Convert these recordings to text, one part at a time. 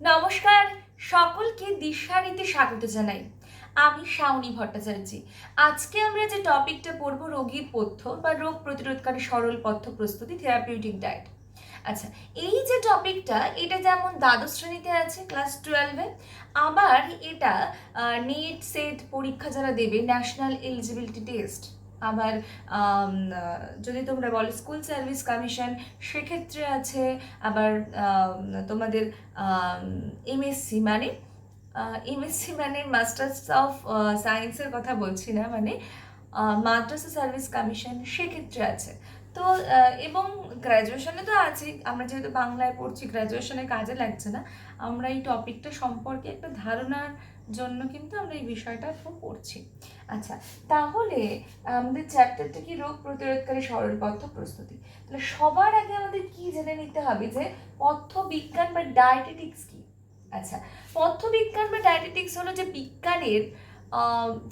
নমস্কার, সকলকে দিশারিতে স্বাগত জানাই। আমি শাওনি ভট্টাচার্য। আজকে আমরা যে টপিকটা পড়ব রোগীর পথ্য বা রোগ প্রতিরোধকারী সরল পথ্য প্রস্তুতি, থেরাপিউটিক ডায়েট। আচ্ছা, এই যে টপিকটা, এটা যেমন দ্বাদশ শ্রেণীতে আছে ক্লাস 12-এ, আবার এটা নেট সেট পরীক্ষা যারা দেবে, ন্যাশনাল এলিজিবিলিটি টেস্ট, আবার যদি তোমরা বলো স্কুল সার্ভিস কমিশন, সেক্ষেত্রে আছে। আবার তোমাদের এমএসসি মানে মাস্টার্স অফ সায়েন্সের কথা বলছি না, মানে মাদ্রাসা সার্ভিস কমিশন, সেক্ষেত্রে আছে। তো এবং গ্র্যাজুয়েশনে তো আছে। আমরা যেহেতু বাংলায় পড়ছি, গ্র্যাজুয়েশনে কাজে লাগছে না, আমরা এই টপিকটা সম্পর্কে একটা ধারণার জন্য কিন্তু আমরা এই বিষয়টা খুব পড়ছি। আচ্ছা, তাহলে আমাদের চ্যাপ্টারটা কি, রোগ প্রতিরোধকারী সরল পথ্য প্রস্তুতি। তাহলে সবার আগে আমাদের কি জেনে নিতে হবে যে পথ্য বিজ্ঞান বা ডায়েটেটিক্স কি। আচ্ছা, পথ্যবিজ্ঞান বা ডায়েটেটিক্স হলো যে বিজ্ঞানের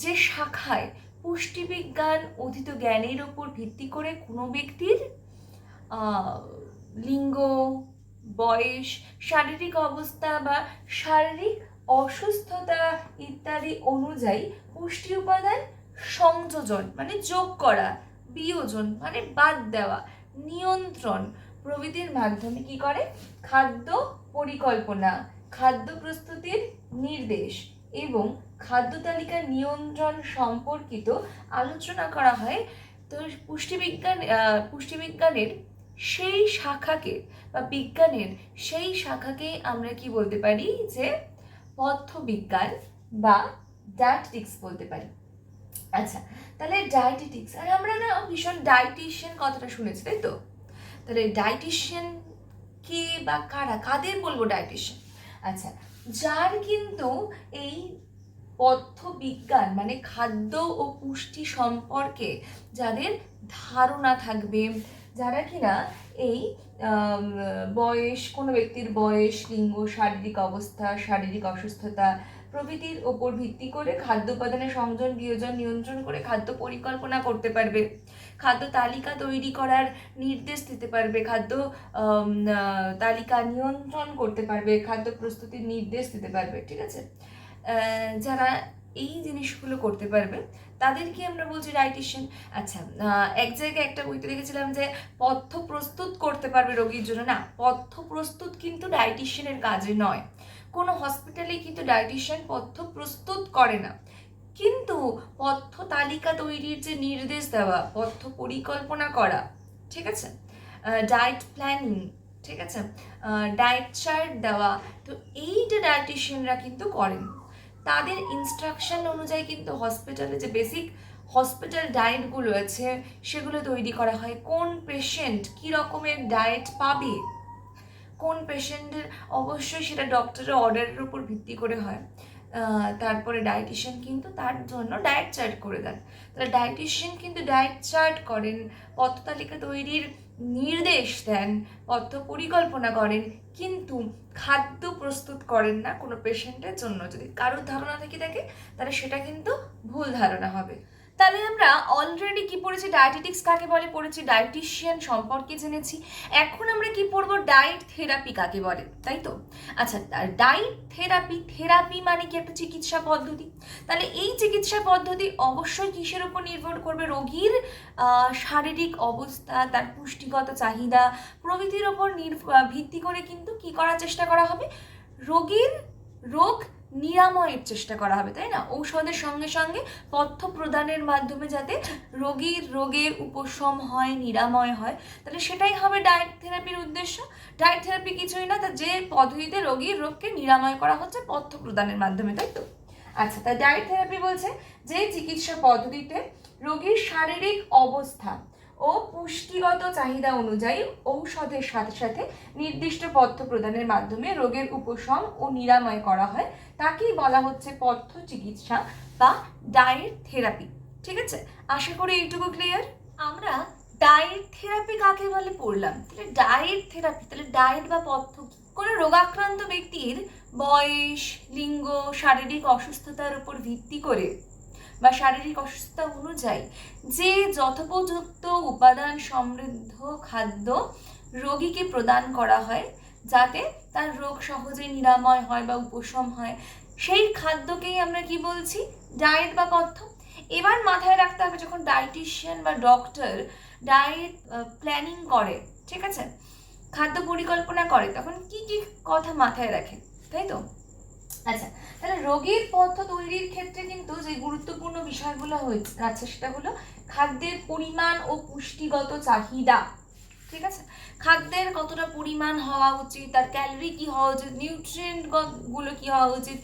যে শাখায় পুষ্টিবিজ্ঞান অধীত জ্ঞানের ওপর ভিত্তি করে কোনো ব্যক্তির লিঙ্গ, বয়স, শারীরিক অবস্থা বা শারীরিক অসুস্থতা ইত্যাদি অনুযায়ী পুষ্টি উপাদান সংযোজন মানে যোগ করা, বিয়োজন মানে বাদ দেওয়া, নিয়ন্ত্রণ প্রভৃতির মাধ্যমে কি করে খাদ্য পরিকল্পনা, খাদ্য প্রস্তুতির নির্দেশ এবং খাদ্য তালিকা নিয়ন্ত্রণ সম্পর্কিত আলোচনা করা হয়। তো পুষ্টিবিজ্ঞানের সেই শাখাকে বা বিজ্ঞানের সেই শাখাকে আমরা কি বলতে পারি যে পথ্যবিজ্ঞান বা ডায়েটেটিক্স বলতে পারি। আচ্ছা, তাহলে ডায়েটেটিক্স, আর আমরা না ভীষণ ডায়েটিশিয়ান কথাটা শুনেছি, তাই তো? তাহলে ডায়েটিশিয়ান কে বা কারা, কাদের বলবো ডায়েটিশিয়ান? আচ্ছা, যার কিন্তু এই পথ্যবিজ্ঞান মানে খাদ্য ও পুষ্টি সম্পর্কে যাদের ধারণা থাকবে, যারা কিনা এই বয়স, কোনো ব্যক্তির বয়স, লিঙ্গ, শারীরিক অবস্থা, শারীরিক অসুস্থতা প্রভৃতির ওপর ভিত্তি করে খাদ্য উপাদানের সংযোজন, বিয়োজন, নিয়ন্ত্রণ করে খাদ্য পরিকল্পনা করতে পারবে, খাদ্য তালিকা তৈরি করার নির্দেশ দিতে পারবে, খাদ্য তালিকা নিয়ন্ত্রণ করতে পারবে, খাদ্য প্রস্তুতির নির্দেশ দিতে পারবে। ঠিক আছে, যারা এই জিনিসগুলো করতে পারবে তাদেরকে আমরা বলছি ডায়েটিশিয়ান। আচ্ছা, এক জায়গায় একটা বইতে দেখেছিলাম যে পথ্য প্রস্তুত করতে পারবে রোগীর জন্য। না, পথ্য প্রস্তুত কিন্তু ডায়েটিশিয়ানের কাজে নয়। কোনো হসপিটালে কিন্তু ডায়েটিশিয়ান পথ্য প্রস্তুত করে না, কিন্তু পথ্য তালিকা তৈরির যে নির্দেশ দেওয়া, পথ্য পরিকল্পনা করা, ঠিক আছে, ডায়েট প্ল্যানিং, ঠিক আছে, ডায়েট চার্ট দেওয়া, তো এইটা ডায়েটিশিয়ানরা কিন্তু করেন। তাদের ইনস্ট্রাকশন অনুযায়ী কিন্তু হসপিটালে যে বেসিক হসপিটাল ডায়েটগুলো আছে সেগুলো তৈরি করা হয়। কোন পেশেন্ট কী রকমের ডায়েট পাবে, কোন পেশেন্টের, অবশ্যই সেটা ডক্টরের অর্ডারের উপর ভিত্তি করে হয়। তারপরে ডায়েটিশিয়ান কিন্তু তার জন্য ডায়েট চার্ট করে দেন। তাহলে ডায়েটিশিয়ান কিন্তু ডায়েট চার্ট করেন, পথ্য তালিকা তৈরির নির্দেশ দেন, পথ্য পরিকল্পনা করেন, কিন্তু খাদ্য প্রস্তুত করেন না কোনো পেশেন্টের জন্য। যদি কারোর ধারণা থেকে থাকে তাহলে সেটা কিন্তু ভুল ধারণা হবে। তাহলে আমরা অলরেডি কি পড়েছি, ডায়েটেটিক্স কাকে বলে পড়েছি, ডায়েটিশিয়ান সম্পর্কে জেনেছি। এখন আমরা কি পড়বো, ডায়েট থেরাপি কাকে বলে, তাই তো? আচ্ছা, ডায়েট থেরাপি মানে কি, একটা চিকিৎসা পদ্ধতি। তাহলে এই চিকিৎসা পদ্ধতি অবশ্যই কিসের উপর নির্ভর করবে, রোগীর শারীরিক অবস্থা, তার পুষ্টিগত চাহিদা প্রভৃতির ওপর ভিত্তি করে কিন্তু কি করার চেষ্টা করা হবে, রোগীর রোগ নিরাময়ের চেষ্টা করা হবে, তাই না? ঔষধের সঙ্গে সঙ্গে পথ্য প্রদানের মাধ্যমে যাতে রোগীর রোগের উপশম হয়, নিরাময় হয়, তাহলে সেটাই হবে ডায়েট থেরাপির উদ্দেশ্য। ডায়েট থেরাপি কিছুই না, তা যে পদ্ধতিতে রোগীর রোগকে নিরাময় করা হচ্ছে পথ্য প্রদানের মাধ্যমে, তাই তো? আচ্ছা, তাই ডায়েট থেরাপি বলছে যে চিকিৎসা পদ্ধতিতে রোগীর শারীরিক অবস্থা ও পুষ্টিগত চাহিদা অনুযায়ী ঔষধের সাথে সাথে নির্দিষ্ট পথ্য প্রদানের মাধ্যমে রোগের উপশম ও নিরাময় করা হয়, তাকেই বলা হচ্ছে পথ্য চিকিৎসা বা ডায়েট থেরাপি। ঠিক আছে, আশা করি এইটুকু ক্লিয়ার। আমরা ডায়েট থেরাপি কাকে বলে পড়লাম। তাহলে ডায়েট থেরাপি, তাহলে ডায়েট বা পথ্য, কোনো রোগাক্রান্ত ব্যক্তির বয়স, লিঙ্গ, শারীরিক অসুস্থতার উপর ভিত্তি করে বা শারীরিক অসুস্থতা অনুযায়ী যে যথোপযুক্ত উপাদান সমৃদ্ধ খাদ্য রোগীকে প্রদান করা হয়, যাতে তার রোগ সহজে নিরাময় হয় বা উপশম হয়, সেই খাদ্যকেই আমরা কি বলছি, ডায়েট বা পথ্য। এবার মাথায় রাখতে হবে যখন ডায়েটিশিয়ান বা ডক্টর ডায়েট প্ল্যানিং করে, ঠিক আছে, খাদ্য পরিকল্পনা করে, তখন কি কি কথা মাথায় রাখে, তাই তো? আচ্ছা, তাহলে রোগীর পথ্য তৈরির ক্ষেত্রে কিন্তু যে গুরুত্বপূর্ণ বিষয়গুলো আছে সেটা হলো খাদ্যের পরিমাণ ও পুষ্টিগত চাহিদা, ঠিক আছে, খাদ্যের কতটা পরিমাণ হওয়া উচিত, তার ক্যালোরি কি হওয়া উচিত, নিউট্রিয়েন্ট গুলো কি হওয়া উচিত,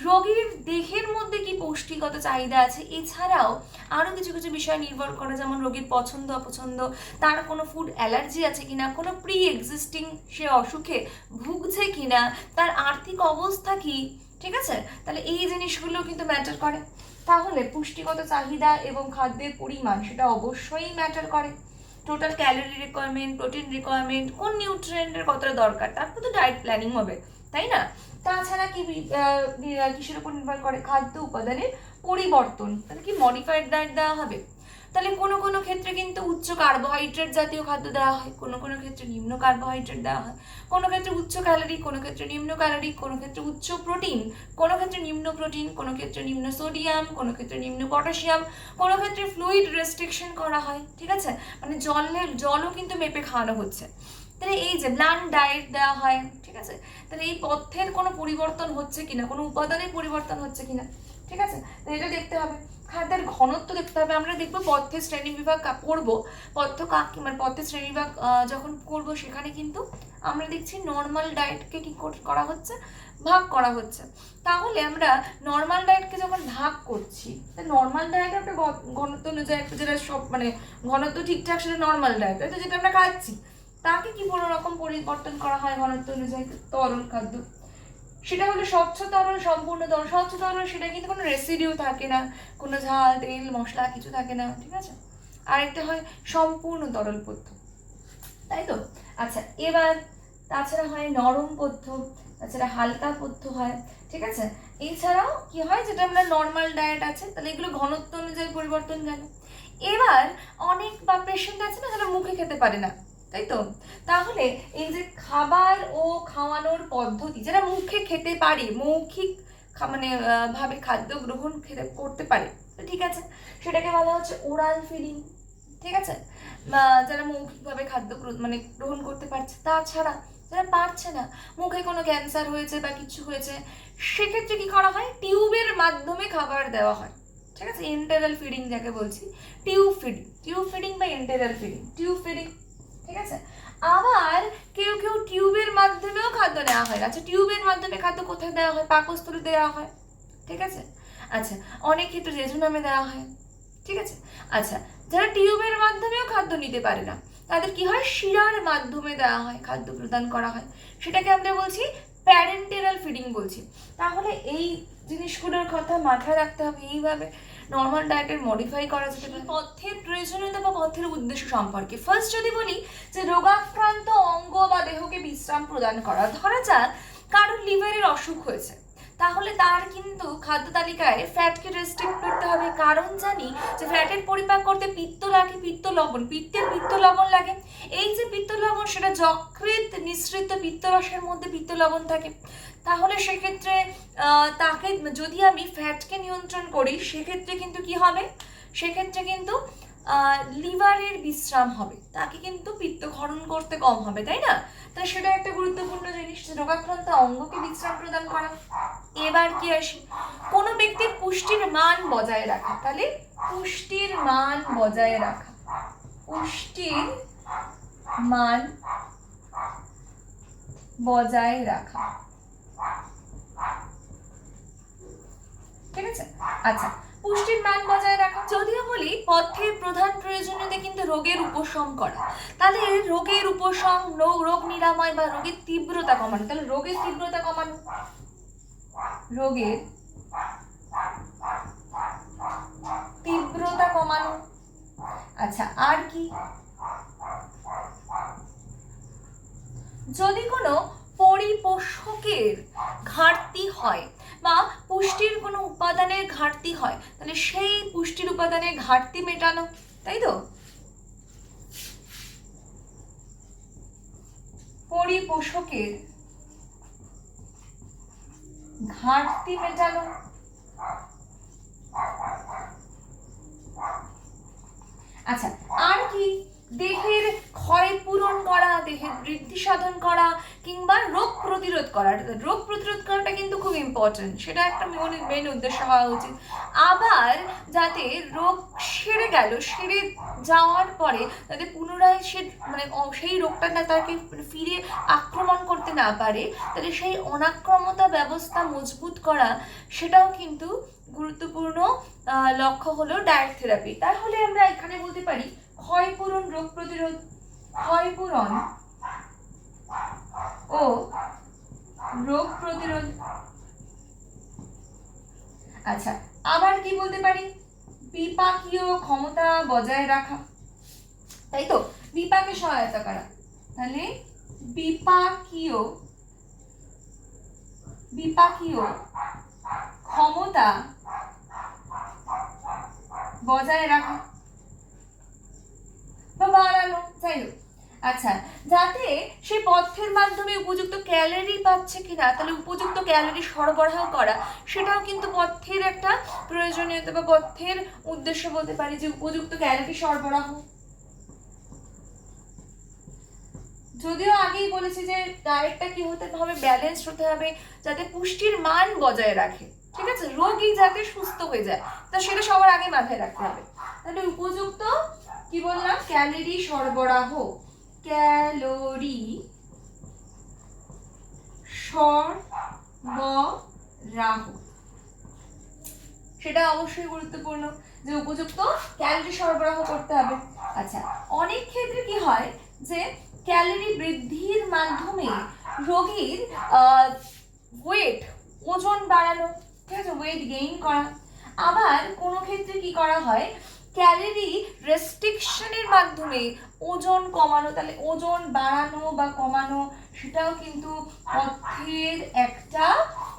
রোগীর দেহের মধ্যে কি পুষ্টিগত চাহিদা আছে, এছাড়াও আরও কিছু কিছু বিষয় নির্ভর করে, যেমন রোগীর পছন্দ অপছন্দ, তার কোনো ফুড অ্যালার্জি আছে কিনা, কোনো প্রি এক্সিস্টিং সে অসুখে ভুগছে কিনা, তার আর্থিক অবস্থা কি, ঠিক আছে, তাহলে এই জিনিসগুলো কিন্তু ম্যাটার করে। তাহলে পুষ্টিগত চাহিদা এবং খাদ্যের পরিমাণ সেটা অবশ্যই ম্যাটার করে। Total calorie requirement, protein requirement, কোন নিউট্রিয়েন্টের কতটা দরকার, তারপর তো ডায়েট প্ল্যানিং হবে, তাই না? তাছাড়া কি কিসের উপর নির্ভর করে, খাদ্য উপাদানের পরিবর্তন, তাহলে কি মডিফাইড ডায়েট দেওয়া হবে। তাহলে কোনো কোনো ক্ষেত্রে কিন্তু উচ্চ কার্বোহাইড্রেট জাতীয় খাদ্য দেওয়া হয়, কোনো কোনো ক্ষেত্রে নিম্ন কার্বোহাইড্রেট দেওয়া হয়, কোনো ক্ষেত্রে উচ্চ ক্যালোরি, কোনো ক্ষেত্রে নিম্ন ক্যালোরি, কোনো ক্ষেত্রে উচ্চ প্রোটিন, কোনো ক্ষেত্রে নিম্ন প্রোটিন, কোনো ক্ষেত্রে নিম্ন সোডিয়াম, কোনো ক্ষেত্রে নিম্ন পটাশিয়াম, কোনো ক্ষেত্রে ফ্লুইড রেস্ট্রিকশন করা হয়, ঠিক আছে, মানে জলও কিন্তু মেপে খাওয়ানো হচ্ছে। তাহলে এই যে ব্লান্ট ডায়েট দেওয়া হয়, ঠিক আছে, তাহলে এই পথ্যের কোনো পরিবর্তন হচ্ছে কিনা, কোনো উপাদানের পরিবর্তন হচ্ছে কিনা, ঠিক আছে, তো এটা দেখতে হবে। খাদ্যের ঘনত্ব দেখতে হবে। আমরা দেখবো পথ্যের শ্রেণী বিভাগ পড়বো, পথ্য মানে পথ্যের শ্রেণী বিভাগ যখন করবো সেখানে কিন্তু আমরা দেখছি নর্মাল ডায়েটকে কি করা হচ্ছে, ভাগ করা হচ্ছে। তাহলে আমরা নর্মাল ডায়েটকে যখন ভাগ করছি, নর্মাল ডায়েট একটা ঘনত্ব অনুযায়ী একটা যেটা সব মানে ঘনত্ব ঠিকঠাক, সেটা নর্মাল ডায়েট, তো যেটা আমরা খাচ্ছি তাকে কি কোনো রকম পরিবর্তন করা হয় ঘনত্ব অনুযায়ী, তরল খাদ্য, সেটা হলো স্বচ্ছ তরল, সম্পূর্ণ তরল। স্বচ্ছ তরল সেটা কিন্তু কোনো রেসিডিউ থাকে না, কোনো ঝাল তেল মশলা কিছু থাকে না, ঠিক আছে। আরেকটা হয় সম্পূর্ণ তরল পথ্য, তাই তো? আচ্ছা, এবার তাছাড়া হয় নরম পথ্য, তাছাড়া হালকা পথ্য হয়, ঠিক আছে। এছাড়াও কি হয়, যেটা আমরা নর্মাল ডায়েট আছে, তাহলে এগুলো ঘনত্ব অনুযায়ী পরিবর্তন গেল। এবার অনেক বা পেশেন্ট আছে না যারা মুখে খেতে পারে না, তাই তো, তাহলে এই যে খাবার ও খাওয়ানোর পদ্ধতি, যারা মুখে খেতে পারে, মৌখিক মানে ভাবে খাদ্য গ্রহণ করতে পারে, ঠিক আছে, সেটাকে বলা হচ্ছে ওরাল ফিডিং, ঠিক আছে, যারা মৌখিকভাবে খাদ্য মানে গ্রহণ করতে পারছে। তাছাড়া যারা পারছে না, মুখে কোনো ক্যান্সার হয়েছে বা কিছু হয়েছে, সেক্ষেত্রে কি করা হয়, টিউবের মাধ্যমে খাবার দেওয়া হয়, ঠিক আছে, এন্টেরাল ফিডিং যাকে বলছি, টিউব ফিডিং বা এন্টেরাল ফিডিং, টিউব ফিডিং, ঠিক আছে। আবার কেউ কেউ টিউবের মাধ্যমেও খাদ্য দেওয়া হয়। আচ্ছা, টিউবের মাধ্যমে খাদ্য কোথায় দেওয়া হয়, পাকস্থলী দেওয়া হয়, ঠিক আছে। আচ্ছা, অনেক ক্ষেত্রে জেজুনামে দেওয়া হয়, ঠিক আছে। আচ্ছা, যারা টিউবের মাধ্যমেও খাদ্য নিতে পারে না, তাদের কি হয়, শিরার মাধ্যমে দেওয়া হয়, খাদ্য প্রদান করা হয়, সেটাকে আমরা বলছি প্যারেন্টেরাল ফিডিং বলছি। তাহলে এই জিনিসগুলোর কথা মাথায় রাখতে হবে, এইভাবে নর্মাল ডায়েটের মডিফাই করা যেতে পারে। পথ্যের প্রয়োজনীয়তা বা পথ্যের উদ্দেশ্য সম্পর্কে ফার্স্ট যদি বলি, যে রোগাক্রান্ত অঙ্গ বা দেহকে বিশ্রাম প্রদান করা। ধরা যাক কারোর লিভারের অসুখ হয়েছে, তাহলে তার কিন্তু খাদ্য তালিকায় ফ্যাটকে রেস্ট্রিক্ট করতে হবে, কারণ জানি যে ফ্যাটের পরিপাক করতে পিত্ত লাগে, পিত্ত লবণ লাগে। এই যে পিত্ত লবণ, সেটা যকৃৎ নিঃসৃত পিত্তরসের মধ্যে পিত্ত লবণ থাকে। তাহলে সেক্ষেত্রে তাকে যদি আমি ফ্যাটকে নিয়ন্ত্রণ করি, সেক্ষেত্রে কিন্তু কি হবে, সেক্ষেত্রে কিন্তু লিভারের বিশ্রাম হবে, তাকে কিন্তু পিত্তক্ষরণ করতে কম হবে, তাই না? তাই সেটা একটা গুরুত্বপূর্ণ জিনিস, রোগাক্রান্ত অঙ্গকে বিশ্রাম প্রদান করা। এবার কি আসি, কোনো ব্যক্তির পুষ্টির মান বজায় রাখা, তাহলে পুষ্টির মান বজায় রাখা, পুষ্টির মান বজায় রাখা, ঠিক আছে। আচ্ছা, পুষ্টির মান বজায় রাখা যদিও বলি, পথ্যের প্রধান প্রয়োজনীয়তা কিন্তু রোগের উপশম করা। তাহলে রোগের উপশম, রোগ নিরাময় বা রোগের তীব্রতা কমানো, তাহলে রোগের তীব্রতা কমানো, রোগের তীব্রতা কমানো। আচ্ছা, আর কি, যদি কোনো পরিপোষকের ঘাটতি হয় বা পুষ্টির কোনো উপাদানের ঘাটতি হয়, তাহলে সেই পুষ্টির উপাদানের ঘাটতি মেটানো, তাই তো, পরিপোষকের ঘাটতি মেটানো। আচ্ছা, আর কি? দেহের ক্ষয় পূরণ করা, দেহের বৃদ্ধি সাধন করা, কিংবা রোগ প্রতিরোধ করা। রোগ প্রতিরোধ করাটা কিন্তু খুব ইম্পর্টেন্ট, সেটা একটা মেন উদ্দেশ্য হওয়া উচিত। আবার যাতে রোগ সেরে গেল, সেরে যাওয়ার পরে যাতে পুনরায় সে মানে সেই রোগটা না তাকে ফিরে আক্রমণ করতে না পারে, তাহলে সেই অনাক্রমতা ব্যবস্থা মজবুত করা, সেটাও কিন্তু গুরুত্বপূর্ণ লক্ষ্য হলো ডায়েট থেরাপি। তাহলে আমরা এখানে বলতে পারি ক্ষয়পূরণ, রোগ প্রতিরোধ, ক্ষয়পূরণ ও রোগ প্রতিরোধ। আচ্ছা, আবার কি বলতে পারি? বিপাকীয় ক্ষমতা বজায় রাখা, তাই তো, বিপাকে সহায়তা করা। তাহলে বিপাকীয় ক্ষমতা বজায় রাখা বা বাড়ানো, যাই হোক। আচ্ছা, যাতে সেই পথ্যের মাধ্যমে উপযুক্ত ক্যালোরি পাচ্ছে কিনা, তাহলে উপযুক্ত ক্যালোরি সরবরাহ করা, সেটাও কিন্তু পথ্যের একটা প্রয়োজনীয়তা বা পথ্যের উদ্দেশ্য বলতে পারি, যে উপযুক্ত ক্যালোরি সরবরাহ। যদিও আগেই বলেছি যে ডায়েটটা কি হতে হবে, ব্যালেন্স হতে হবে, যাতে পুষ্টির মান বজায় রাখে, ঠিক আছে, রোগী যাতে সুস্থ হয়ে যায়, তা সেটা সবার আগে মাথায় রাখতে হবে। তাহলে উপযুক্ত কি বললাম? ক্যালোরি সরবরাহ, ক্যালোরি সরবরাহ, সেটা অবশ্যই গুরুত্বপূর্ণ, যে উপযুক্ত ক্যালোরি সরবরাহ করতে হবে। আচ্ছা, অনেক ক্ষেত্রে কি হয় যে ক্যালোরি বৃদ্ধির মাধ্যমে রোগীর ওয়েট, ওজন বাড়ানো, ঠিক আছে, ওয়েট গেইন করা। আবার কোনো ক্ষেত্রে কি করা হয়, ক্যালোরি রেস্ট্রিকশনের মাধ্যমে ওজন কমানো। তাহলে ওজন বাড়ানো বা কমানো, সেটাও কিন্তু পথ্যের একটা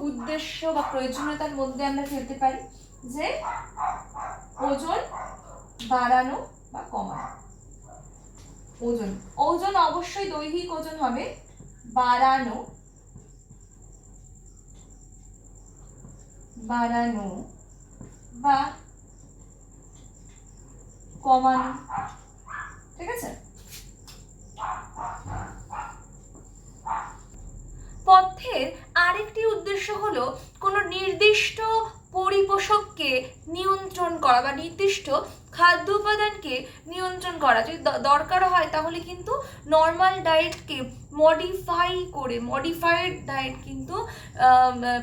উদ্দেশ্য বা প্রয়োজনীয়তার মধ্যে আমরা ফেলতে পারি, যে ওজন বাড়ানো বা কমানো। ওজন অবশ্যই দৈহিক ওজন হবে, বাড়ানো বা কমানো, ঠিক আছে। পথ্যের আরেকটি উদ্দেশ্য হলো কোনো নির্দিষ্ট পরিপোষককে নিয়ন্ত্রণ করা বা নির্দিষ্ট খাদ্য উপাদানকে নিয়ন্ত্রণ করা। যদি দরকার হয় তাহলে কিন্তু নর্মাল ডায়েটকে মডিফাইড ডায়েট কিন্তু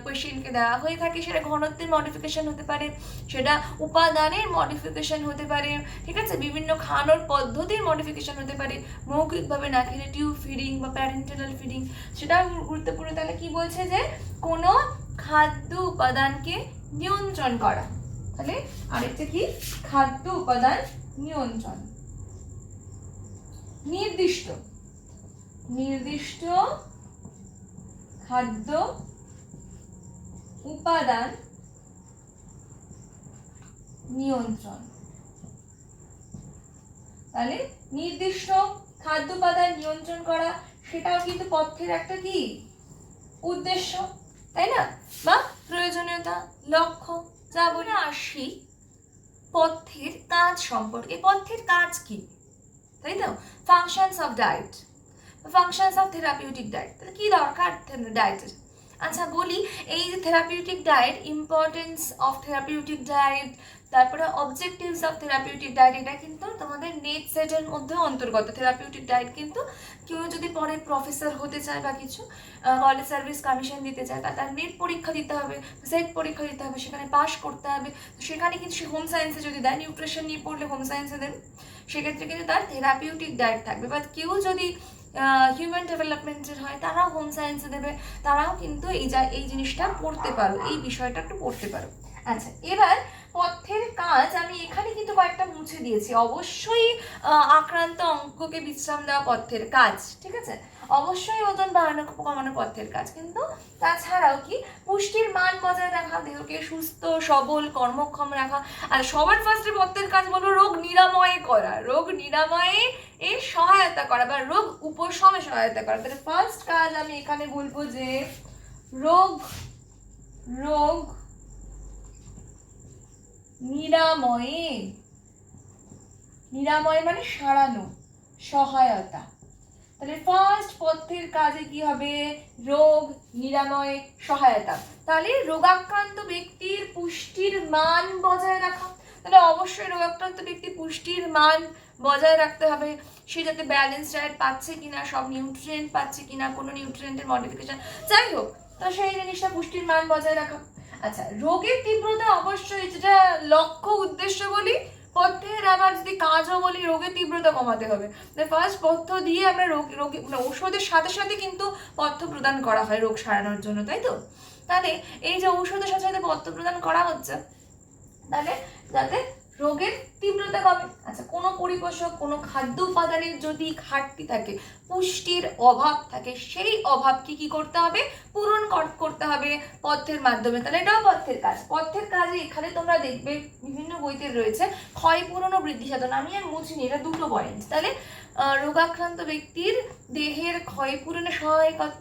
পেশেন্টকে দেওয়া হয়ে থাকে। সেটা ঘনত্বের মডিফিকেশন হতে পারে, সেটা উপাদানের মডিফিকেশন হতে পারে, ঠিক আছে, বিভিন্ন খানোর পদ্ধতির মডিফিকেশন হতে পারে, মৌখিকভাবে না খেলে টিউব ফিডিং বা প্যারেন্টাল ফিডিং, সেটাও গুরুত্বপূর্ণ। তাহলে কি বলছে, যে কোনো খাদ্য উপাদানকে নিয়ন্ত্রণ করা। তাহলে আরেকটা কি? খাদ্য উপাদান নিয়ন্ত্রণ, নির্দিষ্ট খাদ্য উপাদান নিয়ন্ত্রণ। তাহলে নির্দিষ্ট খাদ্য উপাদান নিয়ন্ত্রণ করা, সেটাও কিন্তু পথ্যের একটা কি উদ্দেশ্য, তাই না, বা প্রয়োজনীয়তা, লক্ষ্য। যা বলে আসি পথ্যের কাজ সম্পর্কে। পথ্যের কাজ কি, তাই তো? Functions of diet, functions of therapeutic diet. তাহলে কি দরকার ডায়েটের? আচ্ছা বলি, এই যে therapeutic diet, importance of therapeutic diet, তারপরে অবজেক্টিভস অফ থেরাপিউটিক ডায়েট, এটা কিন্তু তোমাদের নেট সেটের মধ্যে অন্তর্গত। থেরাপিউটিক ডায়েট কিন্তু কেউ যদি পরে প্রফেসর হতে চায় বা কিছু কলেজ সার্ভিস কমিশন দিতে চায়, তার নেট পরীক্ষা দিতে হবে, সেট পরীক্ষা দিতে হবে, সেখানে পাশ করতে হবে। সেখানে কিন্তু সে হোম সায়েন্সে যদি দেয়, নিউট্রিশন নিয়ে পড়লে হোম সায়েন্সে দেবে, সেক্ষেত্রে কিন্তু তার থেরাপিউটিক ডায়েট থাকবে। বা কেউ যদি হিউম্যান ডেভেলপমেন্টের হয়, তারাও হোম সায়েন্সে দেবে, তারাও কিন্তু এই জিনিসটা পড়তে পারো, এই বিষয়টা একটু পড়তে পারো। আচ্ছা, এবার পথ্যের কাজ আমি এখানে কিন্তু কয়েকটা মুছে দিয়েছি। অবশ্যই আক্রান্ত অঙ্ককে বিশ্রাম দেওয়া পথ্যের কাজ, ঠিক আছে, অবশ্যই ওজন বাড়ানো কমানো পথ্যের কাজ, কিন্তু তাছাড়াও কি পুষ্টির মান বজায় রাখা, দেহকে সুস্থ সবল কর্মক্ষম রাখা। আর সবার ফার্স্টে পথ্যের কাজ বলবো রোগ নিরাময় করা, রোগ নিরাময়ে এর সহায়তা করা বা রোগ উপশমে সহায়তা করা। তাহলে ফার্স্ট কাজ আমি এখানে বলবো যে রোগ রোগ নিরাময়ে, নিরাময় মানে সারানো, সহায়তা। তাহলে ফার্স্ট পথ্যের কাজে কি হবে? রোগ নিরাময় সহায়তা। তাহলে রোগাক্রান্ত ব্যক্তির পুষ্টির মান বজায় রাখা, তাহলে অবশ্যই রোগাক্রান্ত ব্যক্তি পুষ্টির মান বজায় রাখতে হবে, সে যাতে ব্যালেন্স ডায়েট পাচ্ছে কিনা, সব নিউট্রিয়েন্ট পাচ্ছে কিনা, কোনো নিউট্রিয়েন্টের মডিফিকেশন, যাই হোক, তো সেই জিনিসটা পুষ্টির মান বজায় রাখা। আচ্ছা, রোগের তীব্রতা অবশ্যই, যেটা লক্ষ্য উদ্দেশ্য বলি, পথ্যের আবার যদি কাজও বলি, রোগের তীব্রতা কমাতে হবে। ফার্স্ট পথ্য দিয়ে আমরা রোগী মানে ওষুধের সাথে সাথে কিন্তু পথ্য প্রদান করা হয় রোগ সারানোর জন্য, তাই তো? তাহলে এই যে ঔষধের সাথে সাথে পথ্য প্রদান করা হচ্ছে, তাহলে যাতে রোগের তীব্রতা কমে। আচ্ছা, কোনো পরিপোষক কোনো খাদ্য উপাদানের যদি ঘাটতি থাকে, পুষ্টির অভাব থাকে, সেই অভাবকে কি করতে হবে? পূরণ করতে হবে পথ্যের মাধ্যমে। তাহলে এটাও পথ্যের কাজ। পথ্যের কাজে এখানে তোমরা দেখবে বিভিন্ন বইতে রয়েছে ক্ষয়পূরণ ও বৃদ্ধি সাধন। আমি আর মুছিনি, এটা দুটো পয়েন্ট। তাহলে রোগাক্রান্ত ব্যক্তির দেহের ক্ষয়পূরণে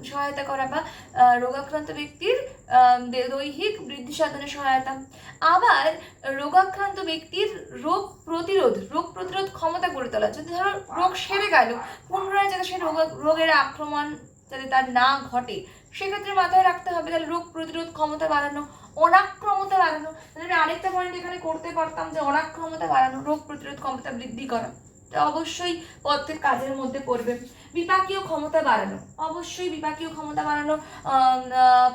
সহায়তা করা বা রোগাক্রান্ত ব্যক্তির দৈহিক বৃদ্ধি সাধনে সহায়তা। আবার রোগাক্রান্ত ব্যক্তির রোগ প্রতিরোধ ক্ষমতা গড়ে তোলা। যদি ধরো রোগ সেরে গেল, পুনরায় যাতে সে রোগের আক্রমণ যাতে তার না ঘটে, সেক্ষেত্রে মাথায় রাখতে হবে তাহলে রোগ প্রতিরোধ ক্ষমতা বাড়ানো, অনাক্রমতা বাড়ানো। তাহলে আমি আরেকটা পয়েন্ট এখানে করতে পারতাম যে অনাক্রমতা বাড়ানো, রোগ প্রতিরোধ ক্ষমতা বৃদ্ধি করা, অবশ্যই পথ্যের কাজের মধ্যে পড়বে। বিপাকীয় ক্ষমতা বাড়ানো, অবশ্যই বিপাকীয় ক্ষমতা বাড়ানো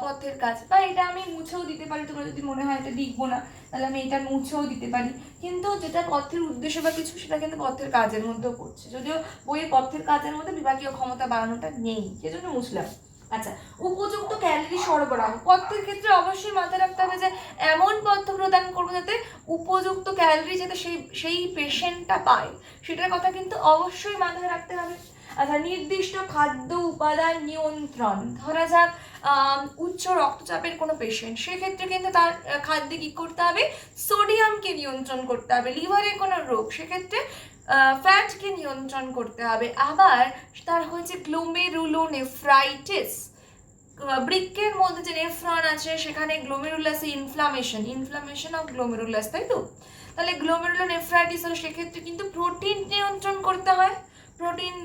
পথ্যের কাজ। বা এটা আমি মুছেও দিতে পারি, তোমরা যদি মনে হয় এটা লিখবো না, তাহলে আমি এটা মুছেও দিতে পারি, কিন্তু যেটা পথ্যের উদ্দেশ্য বা কিছু, সেটা কিন্তু পথ্যের কাজের মধ্যেও পড়ছে, যদিও বইয়ের পথ্যের কাজের মধ্যে বিপাকীয় ক্ষমতা বাড়ানোটা নেই, সেজন্য মুছলাম। আচ্ছা, উপযুক্ত ক্যালোরি সরবরাহ পথ্যের ক্ষেত্রে অবশ্যই মাথায় রাখতে হবে যে এমন পথ্য প্রদান করবো যাতে উপযুক্ত ক্যালোরি যাতে সেই পেশেন্টটা পায়, সেটার কথা কিন্তু অবশ্যই মাথায় রাখতে হবে। আচ্ছা, নির্দিষ্ট খাদ্য উপাদান নিয়ন্ত্রণ, ধরা যাক উচ্চ রক্তচাপের কোনো পেশেন্ট, সেক্ষেত্রে কিন্তু তার খাদ্যে কি করতে হবে? সোডিয়ামকে নিয়ন্ত্রণ করতে হবে। লিভারের কোনো রোগ, সেক্ষেত্রে ফ্যাটকে নিয়ন্ত্রণ করতে হবে। আবার তার হয়েছে গ্লোমেরুলোনেফ্রাইটিস, বৃক্কের মধ্যে যে নেফ্রন আছে সেখানে গ্লোমেরুলাসে ইনফ্লামেশন অফ গ্লোমেরুলাস, তাই তো? তাহলে গ্লোমেরুলোনেফ্রাইটিস হলে সেক্ষেত্রে কিন্তু প্রোটিন নিয়ন্ত্রণ করতে হয়, সোডিয়াম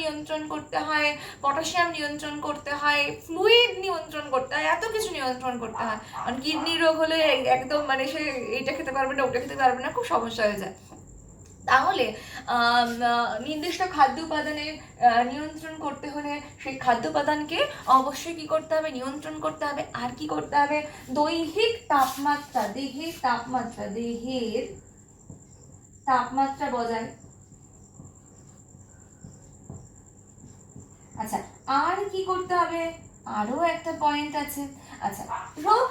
নিয়ন্ত্রণ করতে হয়, পটাশিয়াম নিয়ন্ত্রণ করতে হয়, ফ্লুইড নিয়ন্ত্রণ করতে হয়, এত কিছু নিয়ন্ত্রণ করতে হয়। কারণ কিডনি রোগ হলে একদম মানে সে এইটা খেতে পারবে না, ওটা খেতে পারবে না, খুব সমস্যা হয়ে যায়। তাহলে নির্দিষ্ট খাদ্য উপাদানের নিয়ন্ত্রণ করতে হলে সেই খাদ্য উপাদানকে অবশ্যই কি করতে হবে? নিয়ন্ত্রণ করতে হবে। আর কি করতে হবে? দৈহিক তাপমাত্রা, দেহের তাপমাত্রা বজায়। আচ্ছা, আর কি করতে হবে? আরো একটা পয়েন্ট আছে। আচ্ছা, রোগ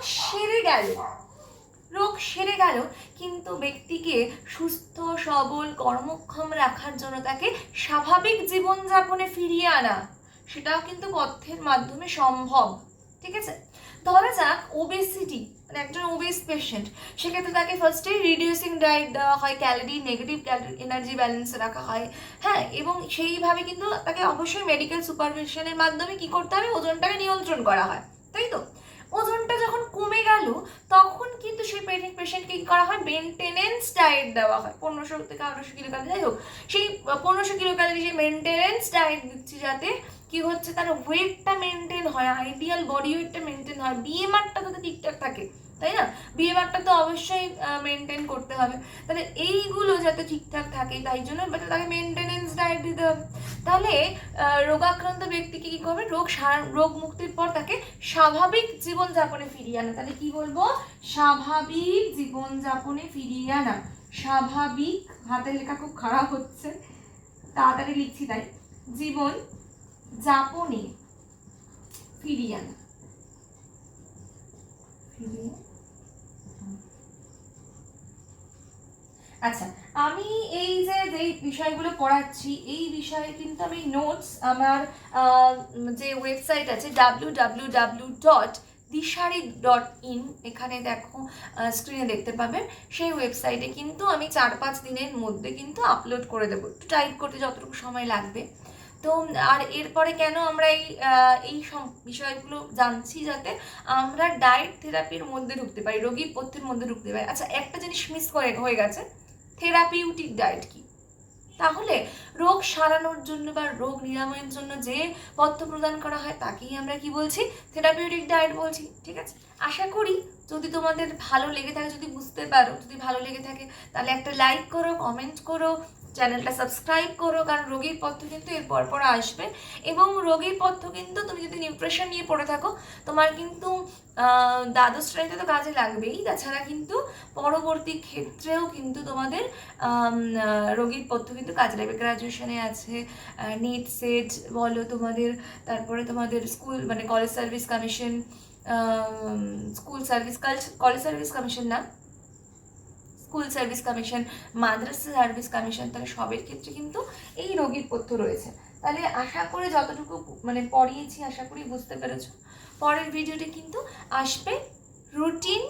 সেরে গেল কিন্তু ব্যক্তিকে সুস্থ সবল কর্মক্ষম রাখার জন্য তাকে স্বাভাবিক জীবনযাপনে ফিরিয়ে আনা, সেটাও কিন্তু পথ্যের মাধ্যমে সম্ভব। ঠিক আছে? ধরা যাক ওবেসিটি, মানে একজন ওবেস পেশেন্ট, সেক্ষেত্রে তাকে ফার্স্টে রিডিউসিং ডায়েট দেওয়া হয়, নেগেটিভ ক্যালোরি এনার্জি ব্যালেন্সে রাখা হয়, হ্যাঁ, এবং সেইভাবে কিন্তু তাকে অবশ্যই মেডিকেল সুপারভিশনের মাধ্যমে কি করতে হবে? ওজনটাকে নিয়ন্ত্রণ করা হয়, তাই তো? ওজনটা যখন কমে গেল তখন কিন্তু সেই পেশেন্টকে কি করা হয়? মেনটেনেন্স ডায়েট দেওয়া হয়, 1500 থেকে 1800 কিলো ক্যালোরি, যাই হোক, সেই 1500 কিলো ক্যালোরি সেই মেনটেনেন্স ডায়েট দিচ্ছি যাতে কি হচ্ছে? তার ওয়েটটা মেনটেন হয়, আইডিয়াল বডি ওয়েটটা মেনটেন হয়, বিএমআরটা যাতে ঠিকঠাক থাকে, তাই না? বিএমআরটা তো অবশ্যই মেনটেন করতে হবে। তাহলে এইগুলো যাতে ঠিকঠাক থাকে, তাই জন্য তাকে মেনটেনেন্স ডায়েট দিতে হবে। তাহলে রোগাক্রান্ত ব্যক্তিকে কি করবে? রোগ মুক্তির পর তাকে স্বাভাবিক জীবনযাপনে ফিরিয়ে আনা। তাহলে কি বলবো? স্বাভাবিক জীবনযাপনে ফিরিয়ে আনা। স্বাভাবিক, হাতের লেখা খুব খারাপ হচ্ছে, তাড়াতাড়ি লিখছি তাই, জীবন যাপনে ফিরিয়ে আনা। আচ্ছা, আমি এই যেই বিষয়গুলো পড়াচ্ছি এই বিষয়ে কিন্তু আমি নোটস আমার যে ওয়েবসাইট আছে www.dishari.in, এখানে দেখো স্ক্রিনে দেখতে পাবেন, সেই ওয়েবসাইটে কিন্তু আমি 4-5 দিনের মধ্যে কিন্তু আপলোড করে দেবো, একটু টাইপ করতে যতটুকু সময় লাগবে। তো আর এরপরে কেন আমরা এই সব বিষয়গুলো জানছি, যাতে আমরা ডায়েট থেরাপির মধ্যে ঢুকতে পারি, রোগীর পথ্যের মধ্যে ঢুকতে পারি। আচ্ছা, একটা জিনিস মিস হয়ে গেছে, থেরাপিউটিক ডায়েট কি? তাহলে রোগ সারানোর জন্য বা রোগ নিরাময়ের জন্য যে পথ্য প্রদান করা হয় তাকেই আমরা কি বলছি? থেরাপিউটিক ডায়েট বলছি। ঠিক আছে, আশা করি যদি তোমাদের ভালো লেগে থাকে, যদি বুঝতে পারো, যদি ভালো লেগে থাকে তাহলে একটা লাইক করো, কমেন্ট করো, চ্যানেলটা সাবস্ক্রাইব করো, কারণ রোগীর পথ্য কিন্তু এর পর আসবে। এবং রোগীর পথ্য কিন্তু তুমি যদি নিউট্রিশন নিয়ে পড়ে থাকো, তোমার কিন্তু দ্বাদশ শ্রেণীতে তো কাজে লাগবেই, তাছাড়া কিন্তু পরবর্তী ক্ষেত্রেও কিন্তু তোমাদের রোগীর পথ্য কিন্তু কাজে লাগবে। গ্র্যাজুয়েশনে আছে, নেট সেট বলো তোমাদের, তারপরে তোমাদের স্কুল মানে college service commission, college service commission না, স্কুল সার্ভিস কমিশন, মাদ্রাসা সার্ভিস কমিশন, তাহলে সবের ক্ষেত্রে কিন্তু এই রোগীর পথ্য রয়েছে। তাহলে আশা করে যতটুকু মানে পড়িয়েছি আশা করি বুঝতে পেরেছো। পরের ভিডিওটি কিন্তু আসবে রুটিন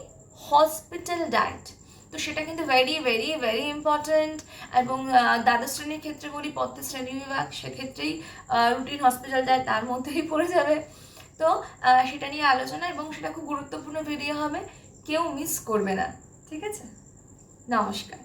হসপিটাল ডায়েট, তো সেটা কিন্তু ভেরি ভেরি ভেরি ইম্পর্ট্যান্ট। এবং দ্বাদশ শ্রেণীর ক্ষেত্রে বলি, পথ্যের শ্রেণী বিভাগ, সেক্ষেত্রেই রুটিন হসপিটাল ডায়েট তার মধ্যেই পড়ে যাবে। তো সেটা নিয়ে আলোচনা, এবং সেটা খুব গুরুত্বপূর্ণ ভিডিও হবে, কেউ মিস করবে না। ঠিক আছে, নমস্কার।